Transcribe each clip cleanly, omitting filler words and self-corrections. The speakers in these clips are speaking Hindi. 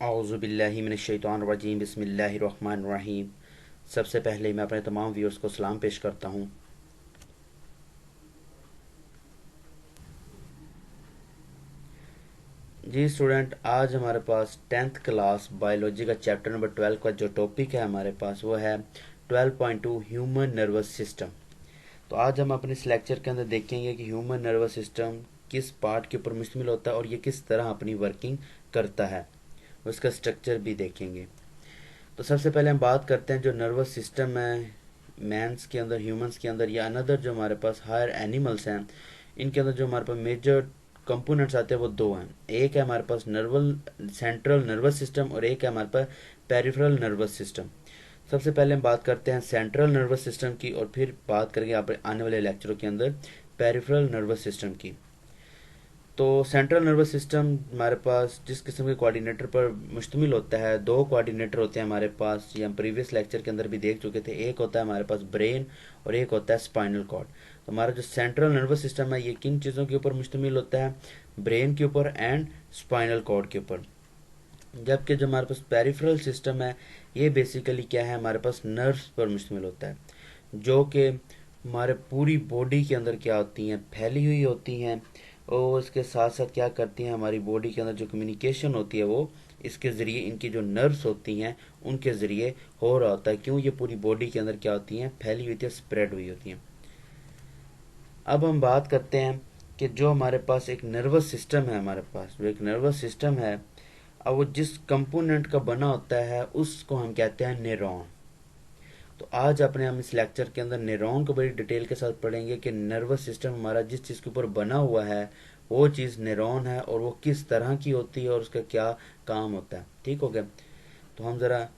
औज़ुबिल्लाहि मिनश्शैतानिर्रजीम बिस्मिल्लाहिर्रहमानिर्रहीम। सबसे पहले मैं अपने तमाम व्यूअर्स को सलाम पेश करता हूँ। जी स्टूडेंट, आज हमारे पास 10th क्लास बायोलॉजी का चैप्टर नंबर 12 का जो टॉपिक है हमारे पास वो है 12.2 ह्यूमन नर्वस सिस्टम। तो आज हम अपने इस लेक्चर के अंदर देखेंगे कि ह्यूमन नर्वस सिस्टम किस पार्ट के ऊपर मुश्तमिल होता है और ये किस तरह अपनी वर्किंग करता है, उसका स्ट्रक्चर भी देखेंगे। तो सबसे पहले हम बात करते हैं जो नर्वस सिस्टम है मैंस के अंदर, ह्यूमंस के अंदर या अनदर जो हमारे पास हायर एनिमल्स हैं, इनके अंदर जो हमारे पास मेजर कंपोनेंट्स आते हैं वो दो हैं। एक है हमारे पास सेंट्रल नर्वस सिस्टम और एक है हमारे पास पेरिफेरल नर्वस सिस्टम। सबसे पहले हम बात करते हैं सेंट्रल नर्वस सिस्टम की और फिर बात करेंगे आने वाले लेक्चरों के अंदर पेरिफेरल नर्वस सिस्टम की। तो सेंट्रल नर्वस सिस्टम हमारे पास जिस किस्म के कोऑर्डिनेटर पर मुश्तमिल होता है, दो कोऑर्डिनेटर होते हैं हमारे पास, ये हम प्रीवियस लेक्चर के अंदर भी देख चुके थे। एक होता है हमारे पास ब्रेन और एक होता है स्पाइनल कॉर्ड। तो हमारा जो सेंट्रल नर्वस सिस्टम है ये किन चीज़ों के ऊपर मुश्तमिल होता है? ब्रेन के ऊपर एंड स्पाइनल कॉर्ड के ऊपर। जबकि जो हमारे पास पेरिफेरल सिस्टम है ये बेसिकली क्या है, हमारे पास नर्व्स पर मुश्तमिल होता है, जो कि हमारे पूरी बॉडी के अंदर क्या होती हैं, फैली हुई होती हैं। और इसके साथ साथ क्या करती हैं, हमारी बॉडी के अंदर जो कम्युनिकेशन होती है वो इसके ज़रिए, इनकी जो नर्व्स होती हैं उनके ज़रिए हो रहा होता है। क्यों? ये पूरी बॉडी के अंदर क्या होती हैं, फैली हुई होती है, स्प्रेड हुई होती हैं। अब हम बात करते हैं कि जो हमारे पास एक नर्वस सिस्टम है, हमारे पास जो एक नर्वस सिस्टम है, अब वो जिस कंपोनेंट का बना होता है उसको हम कहते हैं न्यूरॉन। तो आज अपने हम इस लेक्चर के अंदर न्यूरॉन को बड़ी डिटेल के साथ पढ़ेंगे कि नर्वस सिस्टम हमारा जिस चीज़ के ऊपर बना हुआ है वो चीज़ न्यूरॉन है और वो किस तरह की होती है और उसका क्या काम होता है। ठीक हो गया? तो हम ज़रा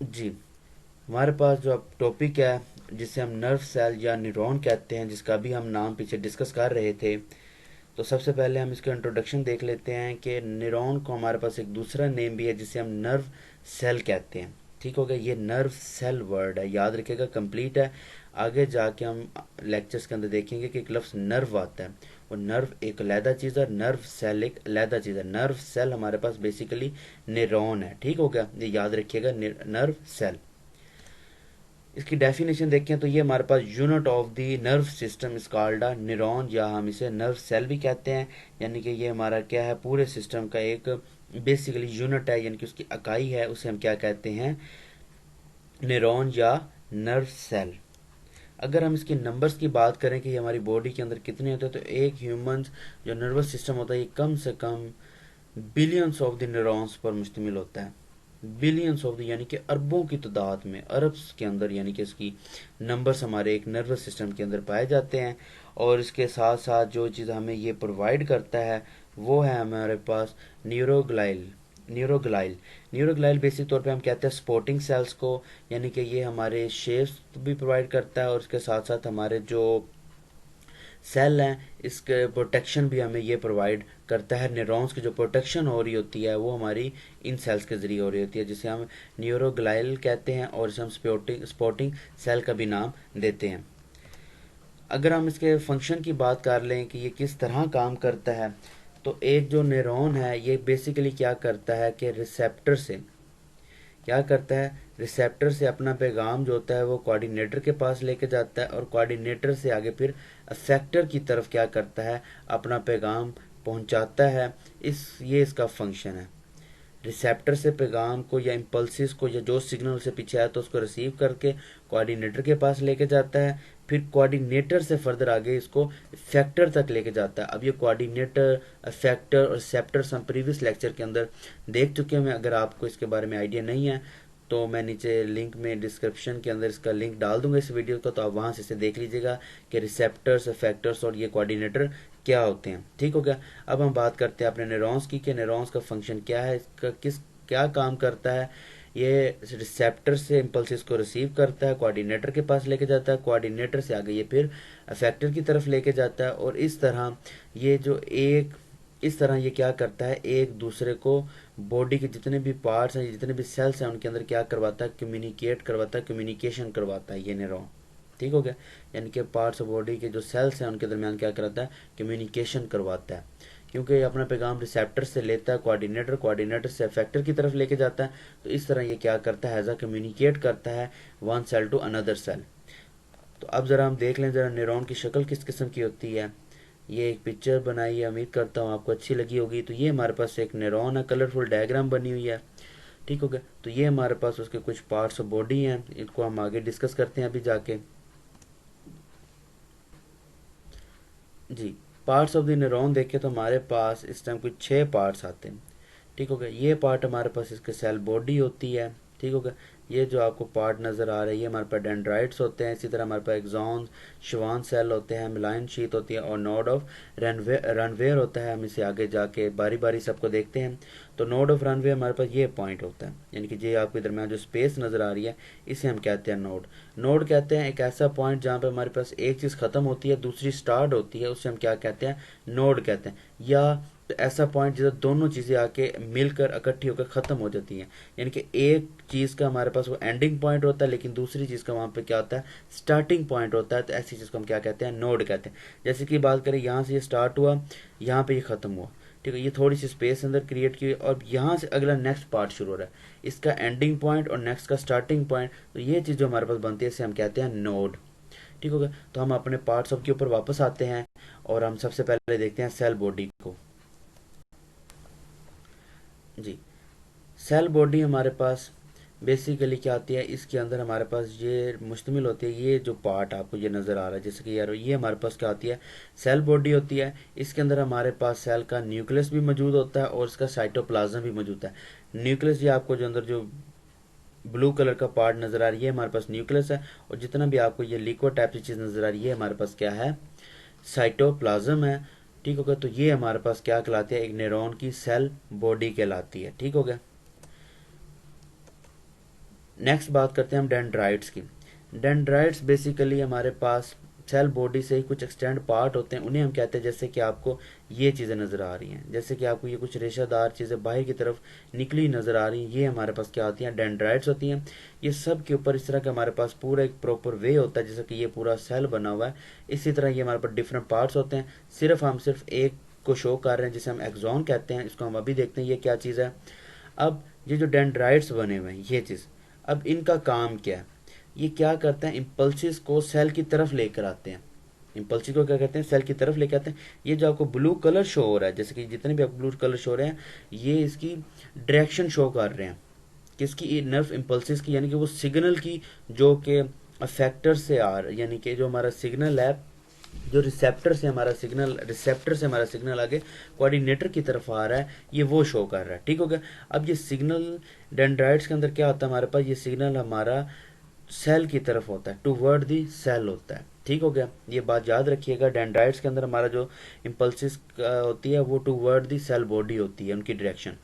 जी, हमारे पास जो अब टॉपिक है जिसे हम नर्व सेल या न्यूरॉन कहते हैं, जिसका भी हम नाम पीछे डिस्कस कर रहे थे, तो सबसे पहले हम इसका इंट्रोडक्शन देख लेते हैं कि न्यूरॉन को हमारे पास एक दूसरा नेम भी है जिसे हम नर्व सेल कहते हैं। ठीक हो गया? ये नर्व सेल वर्ड है, याद रखिएगा, कंप्लीट है। आगे जाके हम लेक्चर्स के अंदर देखेंगे कि एक लफ्ज़ नर्व आता है, और नर्व एक अलहदा चीज़ है, नर्व सेल एक अलहदा चीज़ है। नर्व सेल हमारे पास बेसिकली न्यूरॉन है। ठीक हो गया? ये याद रखिएगा, नर्व सेल। इसकी डेफिनेशन देखें तो ये हमारे पास unit of the nerve system is called a neuron, या हम इसे नर्व सेल भी कहते हैं। यानी कि ये हमारा क्या है, पूरे सिस्टम का एक बेसिकली यूनिट है, यानी कि उसकी इकाई है, उसे हम क्या कहते हैं, न्यूरॉन या नर्व सेल। अगर हम इसके नंबर्स की बात करें कि हमारी बॉडी के अंदर कितने होते हैं, तो एक ह्यूमन जो नर्वस सिस्टम होता है ये कम से कम बिलियंस ऑफ द न्यूरॉन्स पर मुश्तमिल होता है। बिलियंस ऑफ द यानी कि अरबों की तादाद में, अरब्स के अंदर यानी कि इसकी नंबर्स हमारे एक नर्वस सिस्टम के अंदर पाए जाते हैं। और इसके साथ साथ जो चीज़ हमें ये प्रोवाइड करता है वो है हमारे पास न्यूरोग्लाइल। न्यूरोग्लाइल न्यूरोग्लाइल बेसिक तौर पे हम कहते हैं स्पोर्टिंग सेल्स को, यानी कि ये हमारे शेप्स भी प्रोवाइड करता है और इसके साथ साथ हमारे जो सेल हैं इसके प्रोटेक्शन भी हमें ये प्रोवाइड करता है। न्यूरॉन्स की जो प्रोटेक्शन हो रही होती है वो हमारी इन सेल्स के जरिए हो रही होती है, जिसे हम न्यूरोग्लाइल कहते हैं और इसे हम स्पोर्टिंग सेल का भी नाम देते हैं। अगर हम इसके फंक्शन की बात कर लें कि ये किस तरह काम करता है, तो एक जो न्यूरॉन है ये बेसिकली क्या करता है कि रिसेप्टर से क्या करता है, रिसेप्टर से अपना पैगाम जो होता है वो कोऑर्डिनेटर के पास लेके जाता है और कोऑर्डिनेटर से आगे फिर अफेक्टर की तरफ क्या करता है, अपना पैगाम पहुंचाता है। ये इसका फंक्शन है। रिसेप्टर से पैगाम को या इम्पल्सिस को या जो सिग्नल से पीछे आया तो उसको रिसीव करके कोऑर्डिनेटर के पास लेके जाता है, फिर कोऑर्डिनेटर से फर्दर आगे इसको इफेक्टर तक लेके जाता है। अब ये कोऑर्डिनेटर, इफेक्टर और रिसेप्टर्स हम प्रीवियस लेक्चर के अंदर देख चुके हैं। अगर आपको इसके बारे में आइडिया नहीं है तो मैं नीचे लिंक में डिस्क्रिप्शन के अंदर इसका लिंक डाल दूंगा इस वीडियो का, तो आप वहां से इसे देख लीजिएगा कि रिसेप्टर्स, इफेक्टर्स और ये कोऑर्डिनेटर क्या होते हैं। ठीक हो गया? अब हम बात करते हैं अपने न्यूरॉन्स की कि न्यूरॉन्स का फंक्शन क्या है, इसका क्या काम करता है। ये रिसेप्टर से इम्पल्सिस को रिसीव करता है, कोऑर्डिनेटर के पास लेके जाता है, कोऑर्डिनेटर से आगे ये फिर अफेक्टर की तरफ लेके जाता है, और इस तरह ये क्या करता है, एक दूसरे को बॉडी के जितने भी पार्ट्स हैं, जितने भी सेल्स हैं उनके अंदर क्या करवाता है, कम्युनिकेट करवाता है, कम्युनिकेशन करवाता है ये न्यूरॉन। ठीक हो गया? यानी कि पार्ट्स ऑफ बॉडी के जो सेल्स हैं उनके दरमियान क्या कराता है, कम्युनिकेशन करवाता है। क्योंकि ये अपना पैगाम रिसेप्टर से लेता है कोऑर्डिनेटर, कोऑर्डिनेटर से इफेक्टर की तरफ लेके जाता है। तो इस तरह ये क्या करता है, एज कम्युनिकेट करता है one cell to another cell. तो अब ज़रा हम देख लें ज़रा न्यूरॉन की शक्ल किस किस्म की होती है। ये एक पिक्चर बनाई है, उम्मीद करता हूँ आपको अच्छी लगी होगी। तो ये हमारे पास एक न्यूरॉन है, कलरफुल डायग्राम बनी हुई है, ठीक हो गया। तो ये हमारे पास उसके कुछ पार्ट्स ऑफ बॉडी हैं, इनको हम आगे डिस्कस करते हैं अभी जाके। जी, पार्ट्स ऑफ द न्यूरॉन देखें तो हमारे पास इस टाइम कुछ 6 पार्ट्स आते हैं, ठीक हो गया। ये पार्ट हमारे पास इसके सेल बॉडी होती है, ठीक हो गया। ये जो आपको पार्ट नज़र आ रहा है ये हमारे पास डेंड्राइट्स होते हैं। इसी तरह हमारे पास एक्सॉन, श्वान सेल होते हैं, मिलाइन शीथ होती है और नोड ऑफ रनवेयर होता है। हम इसे आगे जाके बारी बारी सबको देखते हैं। तो नोड ऑफ रनवेयर हमारे पास ये पॉइंट होता है, यानी कि ये आपके दरमियान जो स्पेस नज़र आ रही है इसे हम कहते हैं नोड। नोड कहते हैं एक ऐसा पॉइंट जहाँ पे हमारे पास एक चीज़ ख़त्म होती है दूसरी स्टार्ट होती है, उससे हम क्या कहते हैं, नोड कहते हैं। या ऐसा पॉइंट जिधर दोनों चीज़ें आके मिलकर इकट्ठी होकर ख़त्म हो जाती हैं, यानी कि एक चीज़ का हमारे पास वो एंडिंग पॉइंट होता है लेकिन दूसरी चीज़ का वहाँ पे क्या होता है, स्टार्टिंग पॉइंट होता है। तो ऐसी चीज़ को हम क्या कहते हैं, नोड कहते हैं। जैसे कि बात करें यहाँ से ये स्टार्ट हुआ, यहाँ पे ये ख़त्म हुआ, ठीक है। ये थोड़ी सी स्पेस अंदर क्रिएट की और यहाँ से अगला नेक्स्ट पार्ट शुरू हो रहा है, इसका एंडिंग पॉइंट और नेक्स्ट का स्टार्टिंग पॉइंट। तो ये चीज़ जो हमारे पास बनती है इसे हम कहते हैं नोड, ठीक हो गया। तो हम अपने पार्ट्स ऑफ के ऊपर वापस आते हैं और हम सबसे पहले देखते हैं सेल बॉडी को। जी, सेल बॉडी हमारे पास बेसिकली क्या आती है, इसके अंदर हमारे पास ये मुश्तमिल होती है। ये जो पार्ट आपको ये नज़र आ रहा है जैसे कि यार ये हमारे पास क्या होती है, सेल बॉडी होती है। इसके अंदर हमारे पास सेल का न्यूक्लियस भी मौजूद होता है और इसका साइटोप्लाज्म भी मौजूद है। न्यूक्लियस ये आपको जो अंदर जो ब्लू कलर का पार्ट नज़र आ रही है हमारे पास न्यूक्लियस है, और जितना भी आपको ये लिक्विड टाइप की चीज़ नज़र आ रही है हमारे पास क्या है, साइटोप्लाज्म है, ठीक हो गया। तो ये हमारे पास क्या कहलाती है, एक न्यूरॉन की सेल बॉडी कहलाती है, ठीक हो गया। नेक्स्ट बात करते हैं हम डेंड्राइट्स की। डेंड्राइट्स बेसिकली हमारे पास सेल बॉडी से ही कुछ एक्सटेंड पार्ट होते हैं, उन्हें हम कहते हैं, जैसे कि आपको ये चीज़ें नज़र आ रही हैं, जैसे कि आपको ये कुछ रेशादार चीज़ें बाहर की तरफ निकली नज़र आ रही हैं, ये हमारे पास क्या होती हैं, डेंड्राइट्स होती हैं। ये सब के ऊपर इस तरह का हमारे पास पूरा एक प्रॉपर वे होता है, जैसे कि ये पूरा सेल बना हुआ है। इसी तरह ये हमारे पास डिफरेंट पार्ट्स होते हैं। सिर्फ एक को शो कर रहे हैं जिसे हम एक्सॉन कहते हैं, इसको हम अभी देखते हैं ये क्या चीज़ है। अब ये जो डेंड्राइट्स बने हुए हैं ये चीज़, अब इनका काम क्या है, ये क्या करते हैं, इम्पल्सिस को सेल की तरफ लेकर आते हैं। इम्पल्सिस को क्या कहते हैं, सेल की तरफ लेकर आते हैं। ये जो आपको ब्लू कलर शो हो रहा है, जैसे कि जितने भी आपको ब्लू कलर शो हो रहे हैं, ये इसकी डायरेक्शन शो कर रहे हैं, किसकी, नर्व इम्पल्सिस की, यानी कि वो सिग्नल की जो कि अफेक्टर से आ रहा है, यानी कि जो हमारा सिग्नल है, जो रिसेप्टर से हमारा सिग्नल आगे कोऑर्डिनेटर की तरफ आ रहा है, ये वो शो कर रहा है, ठीक हो गया। अब ये सिग्नल डेंड्राइट्स के अंदर क्या होता है, हमारे पास ये सिग्नल हमारा सेल की तरफ होता है, टूवर्ड दी सेल होता है, ठीक हो गया। ये बात याद रखिएगा, डेंड्राइट्स के अंदर हमारा जो इम्पल्सिस होती है वो टूवर्ड दी सेल बॉडी होती है, उनकी डायरेक्शन।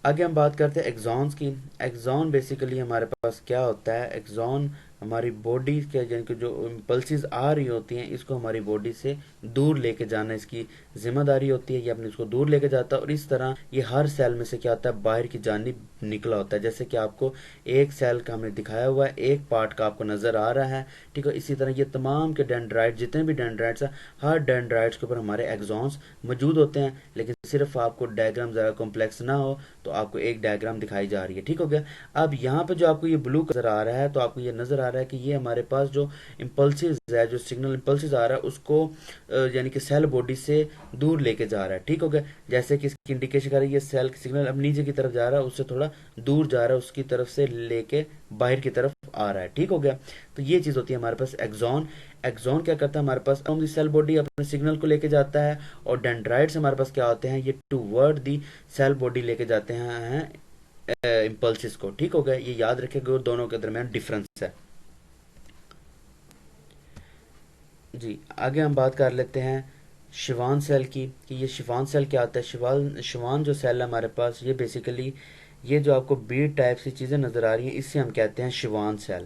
आगे हम बात करते हैं एक्सॉन्स की। एक्सॉन बेसिकली हमारे पास क्या होता है, एक्सॉन हमारी बॉडी के यानी कि जो इम्पल्सिस आ रही होती हैं इसको हमारी बॉडी से दूर लेके जाना इसकी जिम्मेदारी होती है। ये अपने उसको दूर लेके जाता है और इस तरह ये हर सेल में से क्या होता है, बाहर की जानिब निकला होता है। जैसे कि आपको एक सेल का हमने दिखाया हुआ है, एक पार्ट का आपको नज़र आ रहा है, ठीक है। इसी तरह ये तमाम के डेंड्राइट, जितने भी डेंड्राइट्स हैं, हर डेंड्राइट्स के ऊपर हमारे एक्सॉन्स मौजूद होते हैं। लेकिन सिर्फ आपको डायग्राम ज़्यादा कॉम्प्लेक्स ना हो तो आपको एक डायग्राम दिखाई जा रही है, ठीक हो गया। अब यहाँ पे जो आपको ये ब्लू नजर आ रहा है, तो आपको ये नजर आ रहा है कि ये हमारे पास जो इम्पल्सिस है, जो सिग्नल इम्पल्सिस आ रहा है उसको यानी कि सेल बॉडी से दूर लेके जा रहा है, ठीक हो गया। जैसे कि इसकी इंडिकेशन कर रही है ये सेल सिग्नल अब नीचे की तरफ जा रहा है, उससे थोड़ा दूर जा रहा है, उसकी तरफ से लेके बाहर की तरफ आ रहा है, ठीक हो गया। तो ये चीज़ होती है हमारे पास एक्सॉन। एक्सॉन क्या करता है, हमारे पास सेल बॉडी अपने सिग्नल को लेके जाता है, और डेंड्राइट्स हमारे पास क्या होते हैं, ये टूवर्ड दी सेल बॉडी लेके जाते हैं इम्पल्सिस को, ठीक हो गया। ये याद रखेगा दोनों के दरमियान डिफरेंस है। जी, आगे हम बात कर लेते हैं शिवान सेल की, कि ये शिवान सेल क्या होता है। शिवान जो सेल है हमारे पास, ये बेसिकली ये जो आपको बीड टाइप सी चीज़ें नज़र आ रही हैं इससे हम कहते हैं शिवान सेल,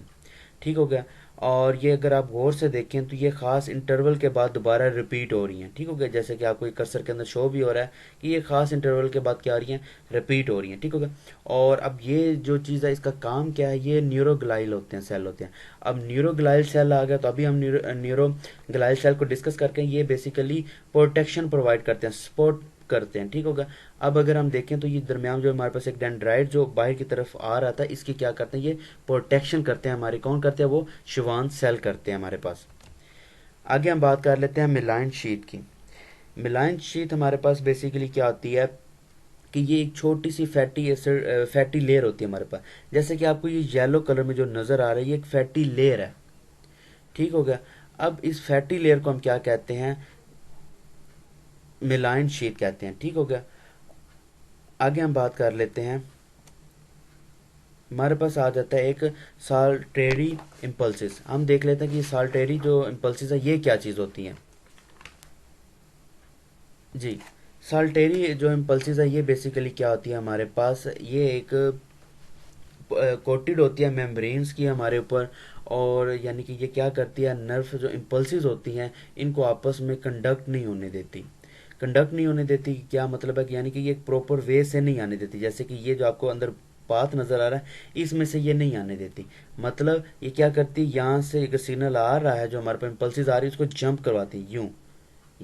ठीक हो गया। और ये अगर आप गौर से देखें तो ये खास इंटरवल के बाद दोबारा रिपीट हो रही हैं, ठीक हो गया। जैसे कि आपको कर्सर के अंदर शो भी हो रहा है कि ये खास इंटरवल के बाद क्या आ रही हैं, रिपीट हो रही हैं, ठीक हो गया। और अब ये जो चीज़ है इसका काम क्या है, ये न्यूरोग्लाइल होते हैं, सेल होते हैं। अब न्यूरोग्लाइल सेल आ गया तो अभी हम न्यूरोग्लाइल सेल को डिस्कस करके ये बेसिकली प्रोटेक्शन प्रोवाइड करते हैं, सपोर्ट करते हैं, ठीक होगा। अब अगर हम देखें तो ये दरमियान जो हमारे पास एक डेंड्राइट जो बाहर की तरफ आ रहा था, इसकी क्या करते हैं, ये प्रोटेक्शन करते हैं हमारे। कौन करते हैं, वो शिवान सेल करते हैं हमारे पास। आगे हम बात कर लेते हैं मिलाइन शीट की। मिलाइन शीट हमारे पास बेसिकली क्या होती है कि ये एक छोटी सी फैटी एसिड फैटी लेयर होती है हमारे पास। जैसे कि आपको ये येलो कलर में जो नज़र आ रहा है, ये एक फैटी लेयर है, ठीक हो गया। अब इस फैटी लेयर को हम क्या कहते हैं, मिलाइन शीट कहते हैं, ठीक हो गया। आगे हम बात कर लेते हैं, हमारे पास आ जाता है एक साल्टेरी इम्पल्सिस। हम देख लेते हैं कि ये साल्टेरी जो इम्पल्सिस है ये क्या चीज़ होती है। जी, साल्टेरी जो इम्पल्सिस है ये बेसिकली क्या होती है हमारे पास, ये एक कोटेड होती है मेम्ब्रेन्स की हमारे ऊपर। और यानी कि ये क्या करती है, नर्व जो इम्पल्सिस होती हैं इनको आपस में कंडक्ट नहीं होने देती। कंडक्ट नहीं होने देती क्या मतलब है कि यानी कि ये एक प्रॉपर वे से नहीं आने देती। जैसे कि ये जो आपको अंदर पाथ नज़र आ रहा है इसमें से ये नहीं आने देती। मतलब ये क्या करती है, यहाँ से एक सिग्नल आ रहा है जो हमारे पास इम्पल्सिस आ रही है, उसको जंप करवाती है यूं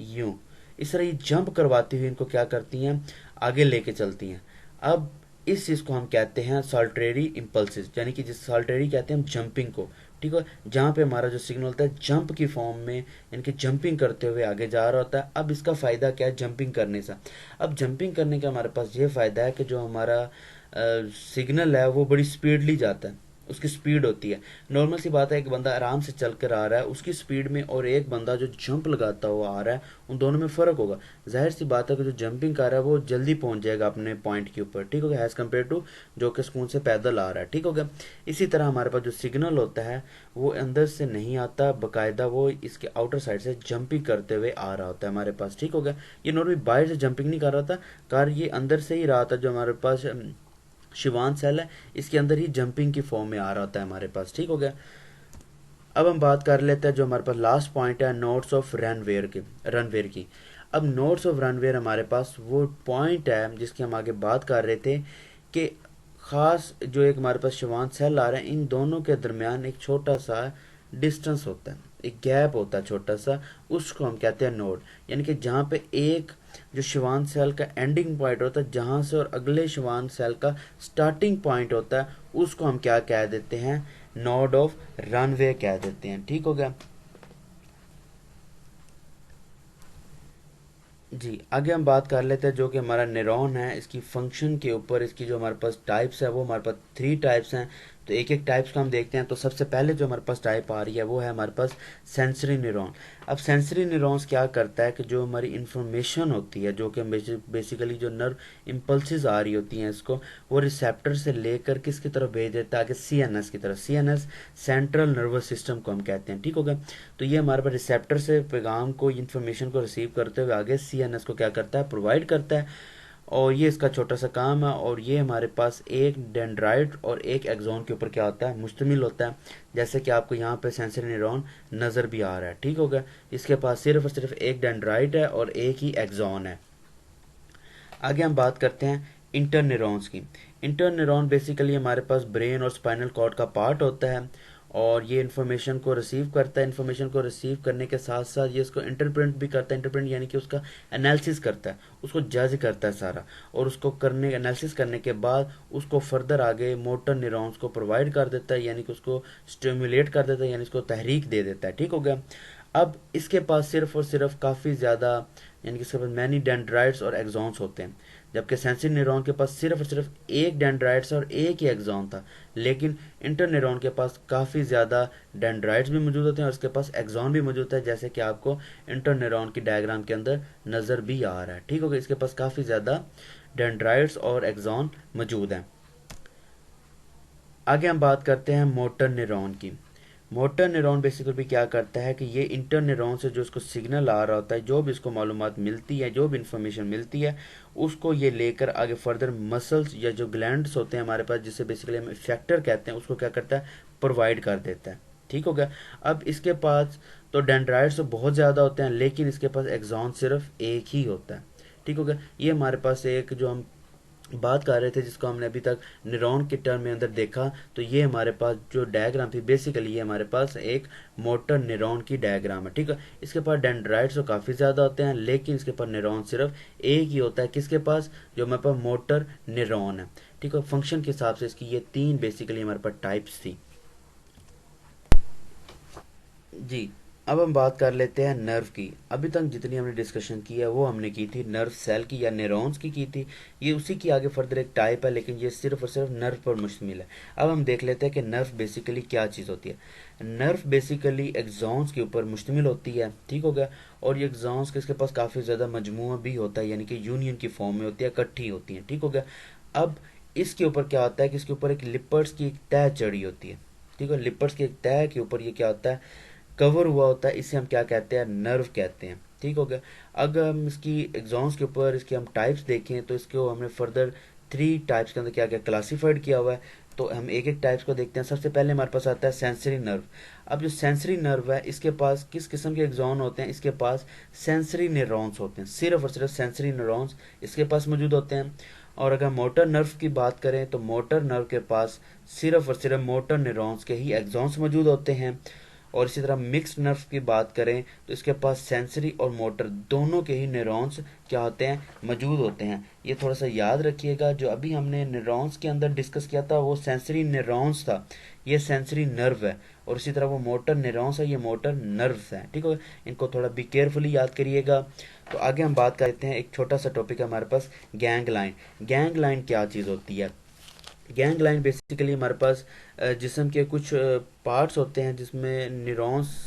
यूं। इस तरह ये जंप करवाती हुई इनको क्या करती हैं, आगे लेके चलती हैं। अब इस चीज़ को हम कहते हैं साल्टेरी इम्पल्सिस, यानी कि जिस साल्टेरी कहते हैं हम जंपिंग को, ठीक है। जहाँ पे हमारा जो सिग्नल होता है जंप की फॉर्म में, यानी कि जंपिंग करते हुए आगे जा रहा होता है। अब इसका फ़ायदा क्या है जंपिंग करने से, अब जंपिंग करने का हमारे पास ये फ़ायदा है कि जो हमारा सिग्नल है वो बड़ी स्पीडली जाता है, उसकी स्पीड होती है। नॉर्मल सी बात है, एक बंदा आराम से चल कर आ रहा है उसकी स्पीड में, और एक बंदा जो जंप लगाता हुआ आ रहा है, उन दोनों में फ़र्क होगा। जाहिर सी बात है कि जो जंपिंग कर रहा है वो जल्दी पहुंच जाएगा अपने पॉइंट के ऊपर, ठीक हो गया, एज़ कम्पेयर टू जो कि सुकून से पैदल आ रहा है, ठीक हो गया। इसी तरह हमारे पास जो सिग्नल होता है वो अंदर से नहीं आता, बाकायदा वो इसके आउटर साइड से जंपिंग करते हुए आ रहा होता है हमारे पास, ठीक हो गया। ये नॉर्मली बाहर से जंपिंग नहीं कर रहा था, कार ये अंदर से ही रहा था। जो हमारे पास शिवान सेल है इसके अंदर ही जंपिंग की फॉर्म में आ रहा होता है हमारे पास, ठीक हो गया। अब हम बात कर लेते हैं जो हमारे पास लास्ट पॉइंट है, नोड्स ऑफ रनवेयर की। अब नोड्स ऑफ रनवेयर हमारे पास वो पॉइंट है जिसकी हम आगे बात कर रहे थे कि खास जो एक हमारे पास शिवान सेल आ रहा है, इन दोनों के दरमियान एक छोटा सा डिस्टेंस होता है, एक गैप होता है छोटा सा, उसको हम कहते हैं नोड। यानी कि जहाँ पे एक जो शिवान सेल का एंडिंग पॉइंट होता है, जहाँ से और अगले शिवान सेल का स्टार्टिंग पॉइंट होता है, उसको हम क्या कह देते हैं, नोड ऑफ रनवे कह देते हैं, ठीक हो गया। जी, आगे हम बात कर लेते हैं जो कि हमारा न्यूरॉन है, इसकी फंक्शन के ऊपर। इसकी जो हमारे पास टाइप्स है वो हमारे पास 3 टाइप्स हैं। तो एक एक टाइप्स को हम देखते हैं। तो सबसे पहले जो हमारे पास टाइप आ रही है वो है हमारे पास सेंसरी न्यूरॉन। अब सेंसरी न्यूरॉन्स क्या करता है कि जो हमारी इंफॉर्मेशन होती है, जो कि बेसिकली जो नर्व इम्पल्सिस आ रही होती हैं इसको, वो रिसेप्टर से लेकर किसकी तरफ भेज देता है, आगे सीएनएस की तरफ। सीएनएस सेंट्रल नर्वस सिस्टम को हम कहते हैं, ठीक होगा। तो ये हमारे पास रिसेप्टर से पैगाम को, इन्फॉर्मेशन को रिसीव करते हुए आगे सीएनएस को क्या करता है, प्रोवाइड करता है। और ये इसका छोटा सा काम है। और ये हमारे पास एक डेंड्राइट और एक एक्सॉन के ऊपर क्या होता है, मुश्तमिल होता है। जैसे कि आपको यहाँ पे सेंसरी न्यूरॉन नज़र भी आ रहा है, ठीक हो गया। इसके पास सिर्फ और सिर्फ एक डेंड्राइट है और एक ही एक्सॉन है। आगे हम बात करते हैं इंटर न्यूरॉन्स की। इंटर न्यूरॉन बेसिकली हमारे पास ब्रेन और स्पाइनल कॉर्ड का पार्ट होता है, और ये इन्फॉर्मेशन को रिसीव करता है। इन्फॉर्मेशन को रिसीव करने के साथ साथ ये इसको इंटरप्रेट भी करता है। इंटरप्रेट यानी कि उसका एनालिसिस करता है, उसको जज करता है सारा, और उसको करने एनालिसिस करने के बाद उसको फर्दर आगे मोटर न्यूरॉन्स को प्रोवाइड कर देता है, यानी कि उसको स्टिमुलेट कर देता है, यानी उसको तहरीक दे देता है, ठीक हो गया। अब इसके पास सिर्फ और सिर्फ काफ़ी ज़्यादा, यानी कि इसके पास मैनी डेंड्राइट्स और एक्सॉन्स होते हैं। जबकि सेंसरी न्यूरॉन के पास सिर्फ और सिर्फ एक डेंड्राइट्स और एक ही एक्सॉन था। लेकिन इंटर न्यूरॉन के पास काफ़ी ज़्यादा डेंड्राइट्स भी मौजूद होते हैं और इसके पास एक्सॉन भी मौजूद है, जैसे कि आपको इंटर न्यूरॉन की डायग्राम के अंदर नज़र भी आ रहा है, ठीक हो गया। इसके पास काफ़ी ज़्यादा डेंड्राइट्स और एक्सॉन मौजूद हैं। आगे हम बात करते हैं मोटर न्यूरॉन की। मोटर न्यूरॉन बेसिकली भी क्या करता है कि ये इंटर न्यूरॉन से जो इसको सिग्नल आ रहा होता है, जो भी इसको मालूमात मिलती है, जो भी इंफॉर्मेशन मिलती है, उसको ये लेकर आगे फर्दर मसल्स या जो ग्लैंड्स होते हैं हमारे पास, जिसे बेसिकली हम इफेक्टर कहते हैं, उसको क्या करता है, प्रोवाइड कर देता है। ठीक हो गया। अब इसके पास तो डेंड्राइट्स तो बहुत ज़्यादा होते हैं, लेकिन इसके पास एक्सॉन सिर्फ एक ही होता है। ठीक हो गया। ये हमारे पास एक जो हम बात कर रहे थे, जिसको हमने अभी तक न्यूरॉन के टर्म में अंदर देखा, तो ये हमारे पास जो डायग्राम थी, बेसिकली ये हमारे पास एक मोटर न्यूरॉन की डायग्राम है। ठीक है। इसके पास डेंड्राइट्स तो काफ़ी ज़्यादा होते हैं, लेकिन इसके पास न्यूरॉन सिर्फ एक ही होता है। किसके पास? जो हमारे पास मोटर न्यूरॉन है। ठीक है। फंक्शन के हिसाब से इसकी ये तीन बेसिकली हमारे पास टाइप्स थी। जी। अब हम बात कर लेते हैं नर्व की। अभी तक जितनी हमने डिस्कशन की है वो हमने की थी नर्व सेल की या न्यूरॉन्स की थी। ये उसी की आगे फर्दर एक टाइप है, लेकिन ये सिर्फ और सिर्फ नर्व पर मुश्तमिल है। अब हम देख लेते हैं कि नर्व बेसिकली क्या चीज़ होती है। नर्व बेसिकली एक्सॉन्स के ऊपर मुश्तमिल होती है। ठीक हो गया। और ये एक्सॉन्स के इसके पास काफ़ी ज़्यादा मजमूआ भी होता है, यानी कि यूनियन की फॉर्म में होती है, इकट्ठी होती है। ठीक हो गया। अब इसके ऊपर क्या होता है कि इसके ऊपर एक लिपर्ड्स की एक तह चढ़ी होती है। ठीक है। लिपर्ड्स की एक तह के ऊपर ये क्या होता है, कवर हुआ होता है। इसे हम क्या कहते हैं? नर्व कहते हैं। ठीक हो गया। अगर हम इसकी एग्जॉन्स के ऊपर इसके हम टाइप्स देखें, तो इसको हमने फर्दर थ्री टाइप्स के अंदर क्या क्या क्लासीफाइड किया हुआ है। तो हम एक एक टाइप्स को देखते हैं। सबसे पहले हमारे पास आता है सेंसरी नर्व। अब जो सेंसरी नर्व है, इसके पास किस किस्म के एग्जॉन होते हैं? इसके पास सेंसरी न्यूरॉन्स होते हैं, सिर्फ और सिर्फ सेंसरी न्यूरॉन्स इसके पास मौजूद होते हैं। और अगर मोटर नर्व की बात करें, तो मोटर नर्व के पास सिर्फ और सिर्फ मोटर न्यूरॉन्स के ही एग्जॉन्स मौजूद होते हैं। और इसी तरह मिक्स्ड नर्व की बात करें, तो इसके पास सेंसरी और मोटर दोनों के ही न्यूरॉन्स क्या होते हैं? मौजूद होते हैं। ये थोड़ा सा याद रखिएगा, जो अभी हमने न्यूरॉन्स के अंदर डिस्कस किया था वो सेंसरी न्यूरॉन्स था, ये सेंसरी नर्व है। और इसी तरह वो मोटर न्यूरॉन्स है, ये मोटर नर्व्स है। ठीक है। इनको थोड़ा भी केयरफुली याद करिएगा। तो आगे हम बात करते हैं, एक छोटा सा टॉपिक है हमारे पास, गैंग लाइन। गैंग लाइन क्या चीज़ होती है? गैंग लाइन बेसिकली हमारे पास जिस्म के कुछ पार्ट्स होते हैं, जिसमें न्यूरॉन्स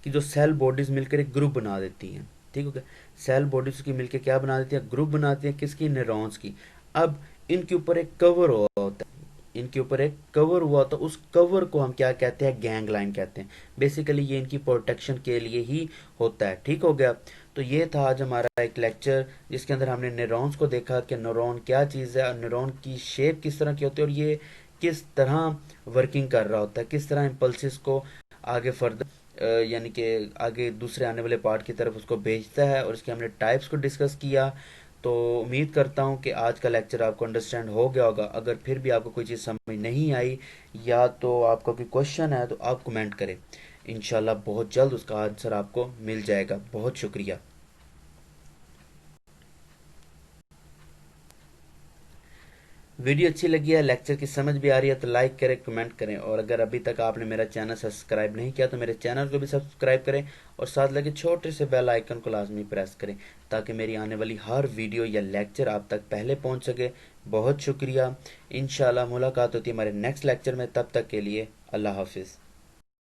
की जो सेल बॉडीज मिलकर एक ग्रुप बना देती हैं। ठीक है। सेल बॉडीज की मिलकर क्या बना देती है? ग्रुप बनाती हैं। किसकी? न्यूरॉन्स की। अब इनके ऊपर एक कवर हुआ होता है, इनके ऊपर एक कवर हुआ, तो उस कवर को हम क्या कहते हैं? गैंग लाइन कहते हैं। बेसिकली ये इनकी प्रोटेक्शन के लिए ही होता है। ठीक हो गया। तो ये था आज हमारा एक लेक्चर, जिसके अंदर हमने न्यूरॉन्स को देखा कि न्यूरॉन क्या चीज़ है, और न्यूरॉन की शेप किस तरह की होती है, और ये किस तरह वर्किंग कर रहा होता है, किस तरह इम्पल्सिस को आगे फर्दर यानी कि आगे दूसरे आने वाले पार्ट की तरफ उसको भेजता है। और इसके हमने टाइप्स को डिस्कस किया। तो उम्मीद करता हूँ कि आज का लेक्चर आपको अंडरस्टैंड हो गया होगा। अगर फिर भी आपको कोई चीज़ समझ नहीं आई, या तो आपका कोई क्वेश्चन है, तो आप कमेंट करें। इंशाल्लाह बहुत जल्द उसका आंसर आपको मिल जाएगा। बहुत शुक्रिया। वीडियो अच्छी लगी है, लेक्चर की समझ भी आ रही है, तो लाइक करें, कमेंट करें। और अगर अभी तक आपने मेरा चैनल सब्सक्राइब नहीं किया, तो मेरे चैनल को भी सब्सक्राइब करें, और साथ लगे छोटे से बेल आइकन को लाजमी प्रेस करें, ताकि मेरी आने वाली हर वीडियो या लेक्चर आप तक पहले पहुंच सके। बहुत शुक्रिया। इंशाल्लाह मुलाकात होती है हमारे नेक्स्ट लेक्चर में। तब तक के लिए अल्लाह हाफिज़।